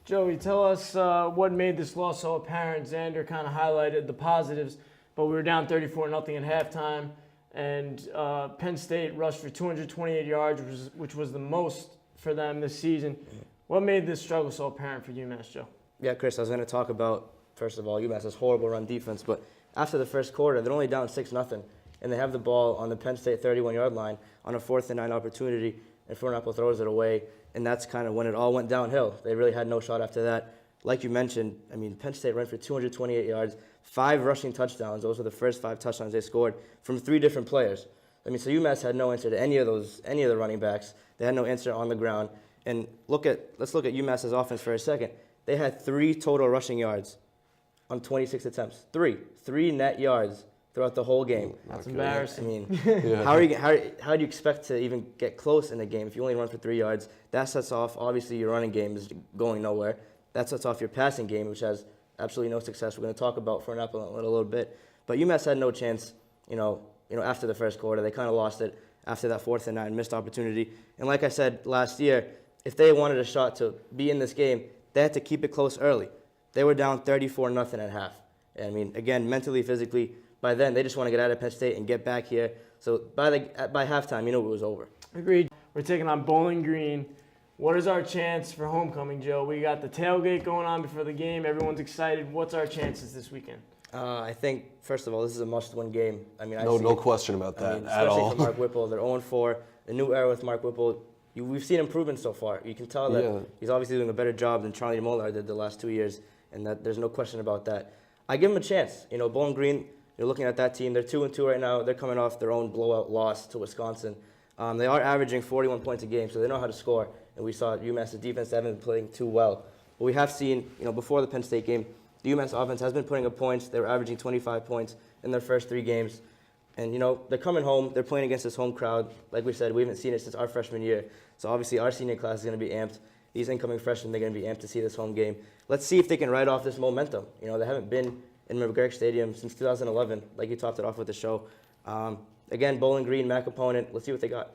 Joey, tell us what made this loss so apparent. Xander kind of highlighted the positives, but we were down 34-0 at halftime, and Penn State rushed for 228 yards, which was the most for them this season. What made this struggle so apparent for UMass, Joe? Yeah, Chris, I was going to talk about, first of all, UMass has horrible run defense, but after the first quarter, they're only down 6-0, and they have the ball on the Penn State 31-yard line on a 4th and 9 opportunity, and Fernapple throws it away, and that's kind of when it all went downhill. They really had no shot after that. Like you mentioned, I mean, Penn State ran for 228 yards, 5 rushing touchdowns. Those were the first 5 touchdowns they scored from 3 different players. I mean, so UMass had no answer to any of the running backs. They had no answer on the ground. And let's look at UMass's offense for a second. They had 3 total rushing yards on 26 attempts. 3 net yards throughout the whole game. That's embarrassing. I mean, how do you expect to even get close in a game if you only run for 3 yards? That sets off, obviously, your running game is going nowhere. That sets off your passing game, which has absolutely no success. We're going to talk about Fernapple in a little bit. But UMass had no chance, after the first quarter. They kind of lost it after that 4th and 9 missed opportunity. And like I said last year, if they wanted a shot to be in this game, they had to keep it close early. They were down 34-0 at half. And I mean, again, mentally, physically, by then they just want to get out of Penn State and get back here. So by halftime, it was over. Agreed. We're taking on Bowling Green. What is our chance for homecoming, Joe? We got the tailgate going on before the game. Everyone's excited. What's our chances this weekend? I think, first of all, this is a must-win game. I mean, no question about that at all. Especially for Mark Whipple. They're 0-4. The new era with Mark Whipple. We've seen improvement so far. You can tell that he's obviously doing a better job than Charlie Moeller did the last 2 years, and that there's no question about that. I give him a chance. Bowling Green, you're looking at that team. They're 2-2 right now. They're coming off their own blowout loss to Wisconsin. They are averaging 41 points a game, so they know how to score. And we saw UMass's defense haven't been playing too well. But we have seen, before the Penn State game, the UMass offense has been putting up points. They were averaging 25 points in their first 3 games. And, they're coming home. They're playing against this home crowd. Like we said, we haven't seen it since our freshman year. So obviously our senior class is going to be amped. These incoming freshmen, they're going to be amped to see this home game. Let's see if they can ride off this momentum. They haven't been in McGregor Stadium since 2011, like you topped it off with the show. Again, Bowling Green, MAC opponent. Let's see what they got.